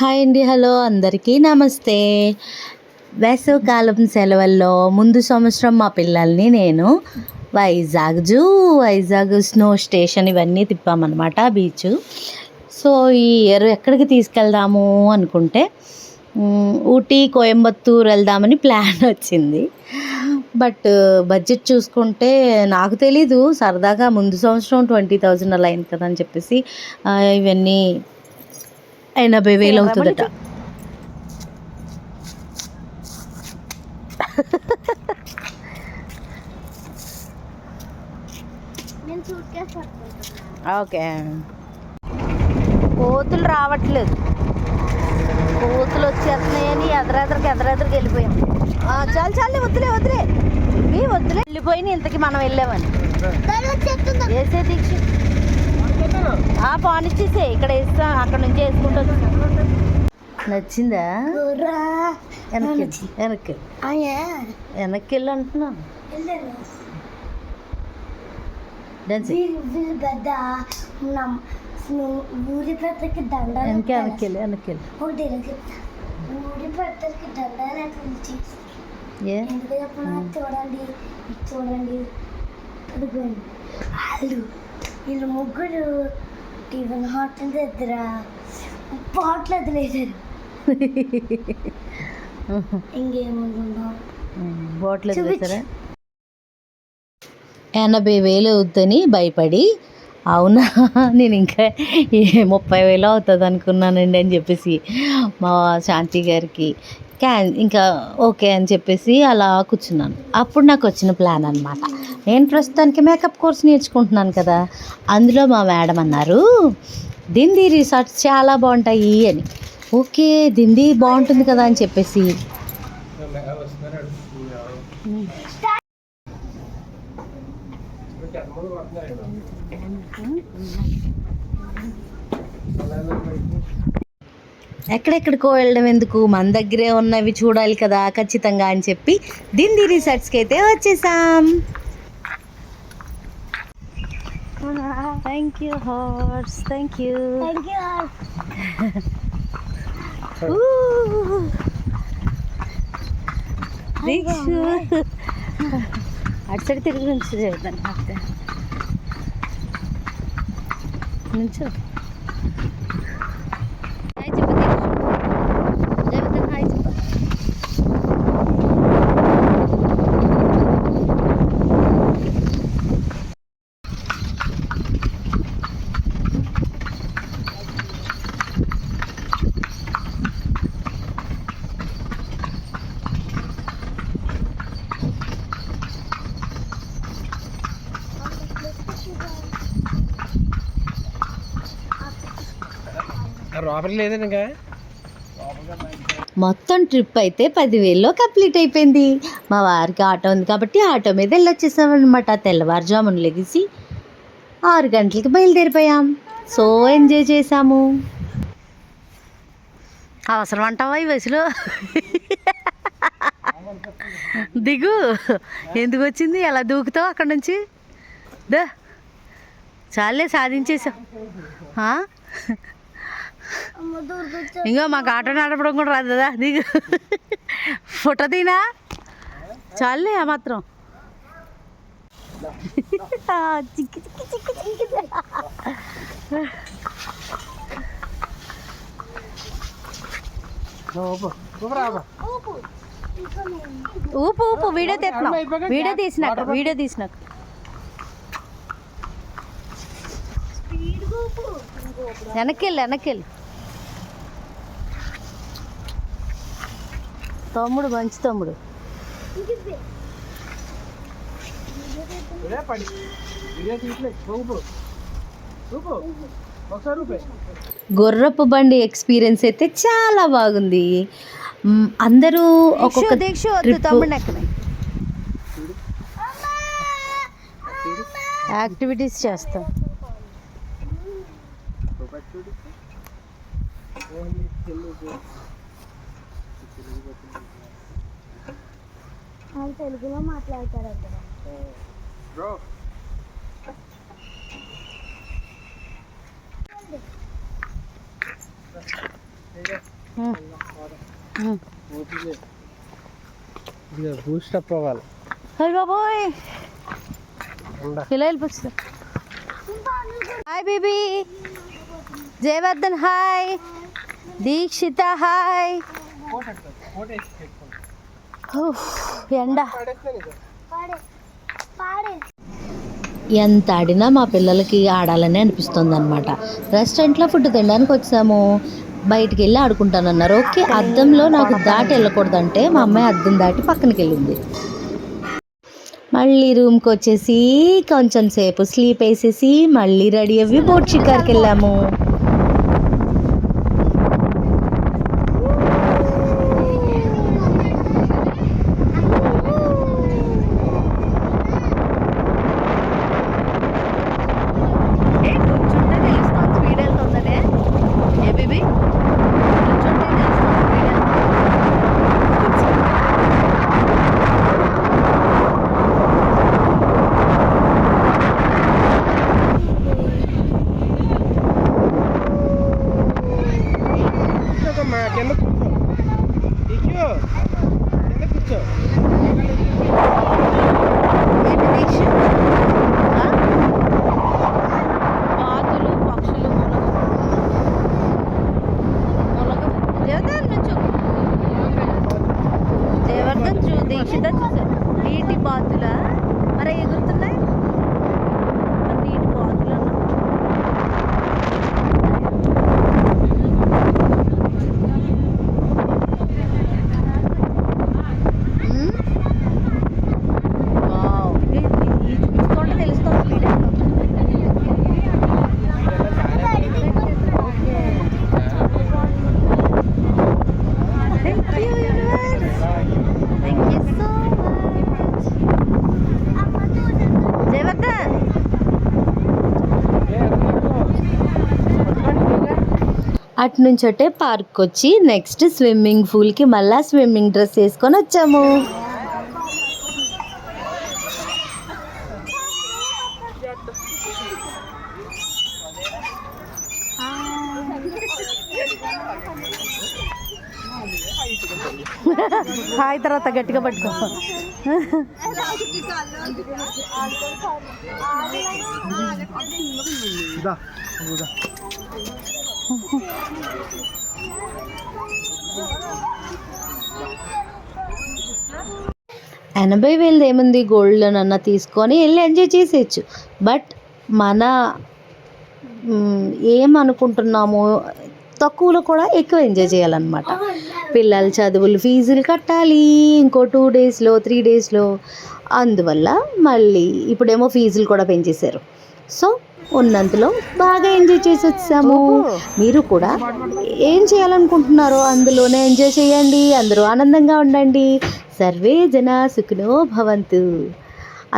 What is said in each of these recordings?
Hi అండి, hello అందరికీ నమస్తే. వేసవికాలం సెలవుల్లో ముందు సంవత్సరం మా పిల్లల్ని నేను వైజాగ్ స్నో స్టేషన్ ఇవన్నీ తిప్పామన్నమాట, బీచ్. సో ఈ ఇయర్ ఎక్కడికి తీసుకెళ్దాము అనుకుంటే ఊటీ, కోయంబత్తూర్ వెళ్దామని ప్లాన్ వచ్చింది. బట్ బడ్జెట్ చూసుకుంటే నాకు తెలీదు, సరదాగా ముందు సంవత్సరం 20,000 అలా అయింది కదా అని చెప్పేసి ఇవన్నీ 80,000 అవుతుందట. ఓకే, కోతులు రావట్లేదు, కోతులు వచ్చేస్తున్నాయని ఎదరెదరికి వెళ్ళిపోయాం. చాలు వద్దులే వెళ్ళిపోయి ఇంతకి మనం వెళ్ళామని వేసే దీక్ష పానిచ్చేసే ఇక్కడ వేస్తా, అక్కడ నుంచి వేసుకుంటూ. నచ్చిందా? వెనక్కి వెళ్ళు అంటున్నా. ఊరి పెద్దకి దండాలు వెనక్కి ఊరి పెద్దకి దండాలు చూడండి అదిగోండి వాళ్ళు వీళ్ళు ముగ్గురు టిఫిన్ హోటల్ దగ్గర పాటలు వదిలేశారు. ఇంకేముంటుందో బాటిల్ వదిలేసారా? 80,000 అవుతుందని భయపడి, అవునా నేను ఇంకా 30,000 అవుతుంది అనుకున్నానండి అని చెప్పేసి మా శాంతి గారికి ఇంకా ఓకే అని చెప్పేసి అలా కూర్చున్నాను. అప్పుడు నాకు వచ్చిన ప్లాన్ అనమాట. నేను ప్రస్తుతానికి మేకప్ కోర్స్ నేర్చుకుంటున్నాను కదా, అందులో మా మేడం అన్నారు దిండి రిసార్ట్స్ చాలా బాగుంటాయి అని. ఓకే, దిండి బాగుంటుంది కదా అని చెప్పేసి ఎక్కడెక్కడికో వెళ్ళడం ఎందుకు, మన దగ్గరే ఉన్నవి చూడాలి కదా ఖచ్చితంగా అని చెప్పి దిండి రిసార్ట్స్కి అయితే వచ్చేసాం. Thank you horse, thank you. అటు సైడ్ తిరిగి నుంచి చేద్దాం నుంచో. మొత్తం ట్రిప్ అయితే 10,000లో కంప్లీట్ అయిపోయింది. మా వారికి ఆటో ఉంది కాబట్టి ఆటో మీద వెళ్ళొచ్చేసామన్నమాట. తెల్లవారుజామున లెగిసి 6 గంటలకి బయలుదేరిపోయాం. సో ఎంజాయ్ చేసాము. అవసరం అంటావా ఈ వయసులో? దిగు, ఎందుకు వచ్చింది ఎలా దూకుతావు అక్కడ నుంచి? దా చాలే, సాధించేసాం. ఇంకో మాకు ఆటో నడపడం కూడా రాదు కదా, దిగు. ఫోటో తీనా చాలే ఆ మాత్రం. ఊపు వీడియో తీసినాక వెనక్కి తమ్ముడు, మంచి తమ్ముడు. గుర్రపు బండి ఎక్స్పీరియన్స్ అయితే చాలా బాగుంది. అందరూ ఒక్కొక్క యాక్టివిటీస్ చేస్తాం. తెలుగులో మాట్లాడతారు అక్కడ. బూస్టప్ అవ్వాలి. హరి బాబోయ్ ఇలా వెళ్ళిపోతుంది. Hi baby, Jayavardhan hi, Dikshita hi. ఎండ ఎంత ఆడినా మా పిల్లలకి ఆడాలని అనిపిస్తుంది అనమాట. రెస్టారెంట్లో ఫుడ్ తినడానికి వచ్చాము, బయటికి వెళ్ళి ఆడుకుంటానన్నారు. ఓకే, అద్దంలో నాకు దాటి వెళ్ళకూడదంటే మా అమ్మాయి అద్దం దాటి పక్కనకి వెళ్ళింది. మళ్ళీ రూమ్కి వచ్చేసి కొంచెం సేపు స్లీప్ వేసేసి మళ్ళీ రెడీ అవ్వి బోట్ షికార్కి వెళ్ళాము. నీటి బాతుల మరి ఎగురుతున్నాయి, నీటి బాతులు చూస్తుంటే తెలుస్తుంది స్పీడ్. అటు నుంచి అటే పార్క్ వచ్చి నెక్స్ట్ స్విమ్మింగ్ పూల్కి మళ్ళీ స్విమ్మింగ్ డ్రెస్ వేసుకొని వచ్చాము. హాయ్ తర్వాత గట్టిగా పట్టుకో. ఎనభై వేలది ఏముంది, గోల్డ్ లోన్ అన్న తీసుకొని వెళ్ళి ఎంజాయ్ చేసేయచ్చు. బట్ మన ఏమనుకుంటున్నామో తక్కువలో కూడా ఎక్కువ ఎంజాయ్ చేయాలన్నమాట. పిల్లల చదువులు ఫీజులు కట్టాలి ఇంకో 2 డేస్లో 3 డేస్లో, అందువల్ల మళ్ళీ ఇప్పుడేమో ఫీజులు కూడా పెంచేశారు. సో ఉన్నంతలో బాగా ఎంజాయ్ చేసి వచ్చాము. మీరు కూడా ఏం చేయాలనుకుంటున్నారో అందులోనే ఎంజాయ్ చేయండి, అందరూ ఆనందంగా ఉండండి. సర్వే జన సుఖినో భవంతు.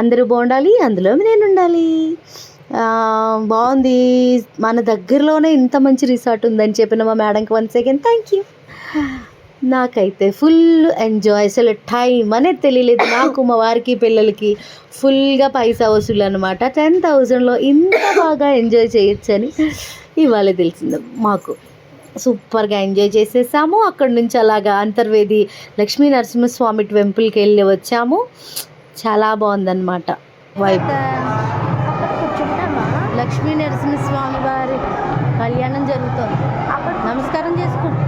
అందరూ బాగుండాలి, అందులో నేను ఉండాలి. బాగుంది, మన దగ్గరలోనే ఇంత మంచి రిసార్ట్ ఉందని చెప్పిన మా మేడంకి వన్స్ అగైన్ థ్యాంక్ యూ. నాకైతే ఫుల్ ఎంజాయ్, అసలు టైం అనేది తెలియలేదు నాకు. మా వారికి పిల్లలకి ఫుల్గా పైసా వసూలు అనమాట. 10,000లో ఇంత బాగా ఎంజాయ్ చేయొచ్చని ఇవాళ తెలిసింది మాకు. సూపర్గా ఎంజాయ్ చేసేసాము. అక్కడి నుంచి అలాగా అంతర్వేది లక్ష్మీ నరసింహస్వామి టెంపుల్కి వెళ్ళి వచ్చాము. చాలా బాగుందన్నమాట వైబ్. లక్ష్మీ నరసింహస్వామి వారి కళ్యాణం జరుగుతుంది, నమస్కారం చేసుకోండి.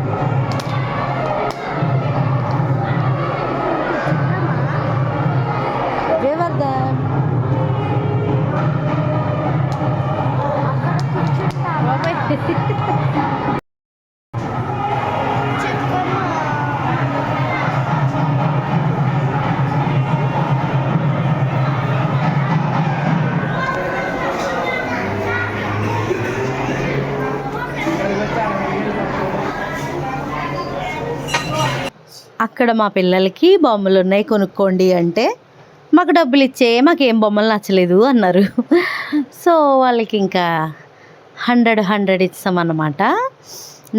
జయవర్ధన్ అక్కడ మా పిల్లలకి బొమ్మలు ఉన్నాయి కొనుక్కోండి అంటే మాకు డబ్బులు ఇచ్చే, మాకేం బొమ్మలు నచ్చలేదు అన్నారు. సో వాళ్ళకి ఇంకా 100 ఇస్తామన్నమాట.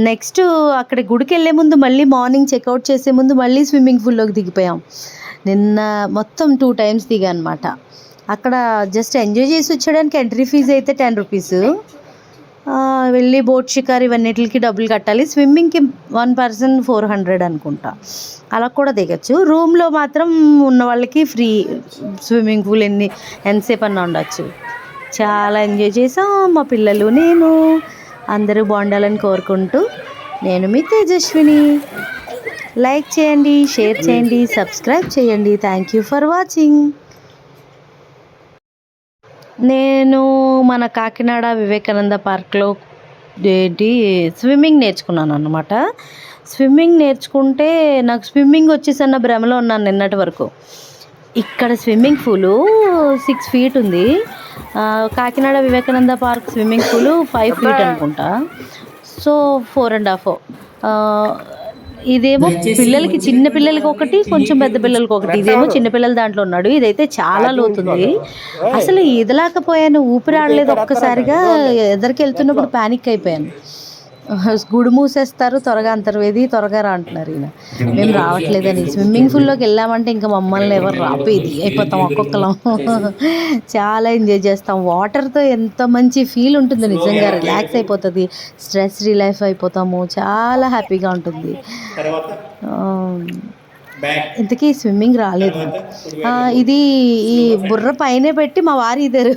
నెక్స్ట్ అక్కడ గుడికి వెళ్ళే ముందు మళ్ళీ మార్నింగ్ చెక్అవుట్ చేసే ముందు మళ్ళీ స్విమ్మింగ్ పూల్లోకి దిగిపోయాం. నిన్న మొత్తం 2 times దిగా అనమాట. అక్కడ జస్ట్ ఎంజాయ్ చేసి వచ్చేయడానికి ఎంట్రీ ఫీజు అయితే 10 రూపీస్. వెళ్ళి బోట్ షికార్ ఇవన్నిటికి డబ్బులు కట్టాలి. స్విమ్మింగ్కి 1 పర్సన్ 400 అనుకుంటా. అలా కూడా దిగచ్చు. రూమ్లో మాత్రం ఉన్న వాళ్ళకి ఫ్రీ స్విమ్మింగ్ పూల్ ఎంతసేపు అన్నా ఉండొచ్చు. చాలా ఎంజాయ్ చేసాం మా పిల్లలు నేను. అందరూ బాగుండాలని కోరుకుంటూ నేను మీ తేజస్విని. లైక్ చేయండి, షేర్ చేయండి, సబ్స్క్రైబ్ చేయండి. Thank you for watching. నేను మన కాకినాడ వివేకానంద పార్క్లో స్విమ్మింగ్ నేర్చుకున్నాను అన్నమాట. స్విమ్మింగ్ నేర్చుకుంటే నాకు స్విమ్మింగ్ వచ్చేసన్న భ్రమలో ఉన్నాను నిన్నటి వరకు. ఇక్కడ స్విమ్మింగ్ పూలు 6 feet ఉంది. Kakinada Vivekananda park swimming pool 5 feet అనుకుంటా. సో 4.5. ఇదేమో పిల్లలకి, చిన్న పిల్లలకి ఒకటి, కొంచెం పెద్ద పిల్లలకి ఒకటి. ఇదేమో చిన్నపిల్లల దాంట్లో ఉన్నాడు. ఇదైతే చాలా లోతుంది. అసలు ఈదలేకపోయాను, ఊపిరి ఆడలేదు. ఒక్కసారిగా ఎదరికి వెళ్తున్నప్పుడు ప్యానిక్ అయిపోయాను. గుడి మూసేస్తారు, త్వరగా అంతర్వేది, త్వరగా రా అంటున్నారు ఈయన. మేము రావట్లేదని. స్విమ్మింగ్ పూల్లోకి వెళ్ళామంటే ఇంకా మమ్మల్ని ఎవరు రాపేది అయిపోతాం ఒక్కొక్కలం. చాలా ఎంజాయ్ చేస్తాం. వాటర్తో ఎంత మంచి ఫీల్ ఉంటుంది, నిజంగా రిలాక్స్ అయిపోతుంది, స్ట్రెస్ రిలీఫ్ అయిపోతాము, చాలా హ్యాపీగా ఉంటుంది. ఇంతకీ స్విమ్మింగ్ రాలేదు. ఇది ఈ బుర్ర పైనే పెట్టి మా వారు ఇద్దరు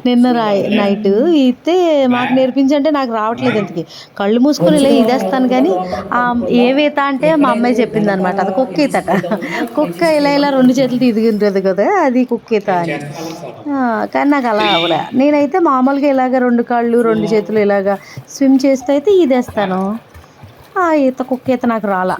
నిన్న నైట్ ఇస్తే మాకు నేర్పించంటే నాకు రావట్లేదు. ఇంతకీ కళ్ళు మూసుకొని ఇలా ఇదేస్తాను, కానీ ఏవేత అంటే మా అమ్మాయి చెప్పింది అనమాట. అది కుక్క ఈతట. కుక్క ఇలా 2 చేతులు ఇది ఉంటుంది కదా, అది కుక్క ఈత అని. కానీ నాకు అలా అవలే. నేనైతే మామూలుగా ఇలాగ 2 కాళ్ళు 2 చేతులు ఇలాగా స్విమ్ చేస్తే అయితే ఇదేస్తాను. ఈత కుక్క ఈత నాకు రాలా.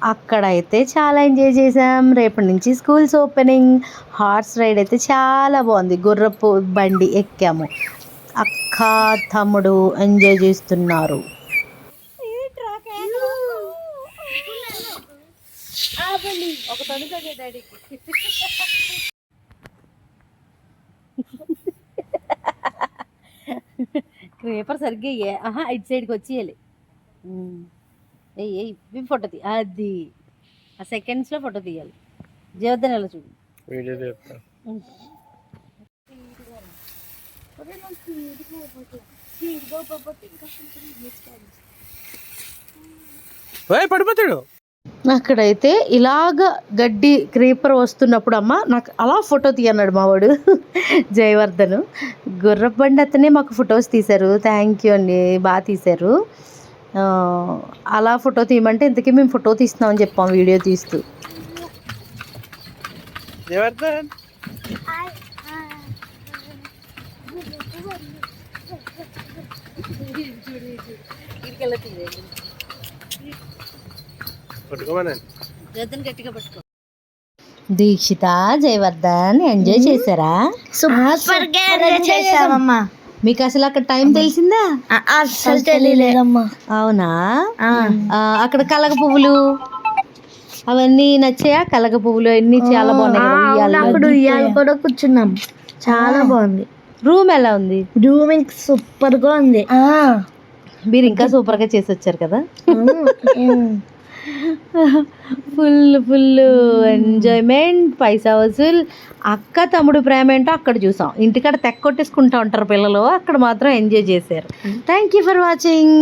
అక్కడైతే చాలా ఎంజాయ్ చేసాం. రేపటి నుంచి స్కూల్స్ ఓపెనింగ్. హార్స్ రైడ్ అయితే చాలా బాగుంది. గుర్రపు బండి ఎక్కాము. అక్క తమ్ముడు ఎంజాయ్ చేస్తున్నారు. క్రేపర్ సరిగ్గా ఇటు సైడ్కి వచ్చేయాలి. ఏ ఫోటో తీ, అది ఆ సెకండ్స్లో ఫోటో తీయాలి. జీవద్దని ఎలా చూడు. పడిపోతాడు. అక్కడైతే ఇలాగ గడ్డి క్రీపర్ వస్తున్నప్పుడు అమ్మ నాకు అలా ఫోటో తీయన్నాడు మావాడు జయవర్ధన్. గుర్రపు బండి అతనే మాకు ఫొటోస్ తీశారు. థ్యాంక్ యూ అండి, బాగా తీశారు. అలా ఫోటో తీయమంటే ఇంతకీ మేము ఫోటో తీస్తున్నామని చెప్పాం వీడియో తీస్తూ. జయవర్ధన్ దీక్షిత, జయవర్ధన్ ఎంజాయ్ చేశారా? సూపర్ గా ఎంజాయ్ చేసామమ్మా. మీకు అసలు అక్కడ టైం తెలిసిందా? అసలు తెలియలేదమ్మా. అవునా? అక్కడ కలగ పువ్వులు అవన్నీ నచ్చాయా? కలగ పువ్వులు అన్ని చాలా బాగున్నాయి. అక్కడ ఉయ్యాల కూడా కూర్చున్నాం, చాలా బాగుంది. రూమ్ ఎలా ఉంది? రూమ్ సూపర్ గా ఉంది. మీరు ఇంకా సూపర్ గా చేసి వచ్చారు కదా. ఫుల్ ఎంజాయ్మెంట్, పైసా వసూల్. అక్క తమ్ముడు ప్రేమ ఏంటో అక్కడ చూసాం. ఇంటికాడ తెక్కొట్టేసుకుంటా ఉంటారు పిల్లలు, అక్కడ మాత్రం ఎంజాయ్ చేశారు. Thank you for watching.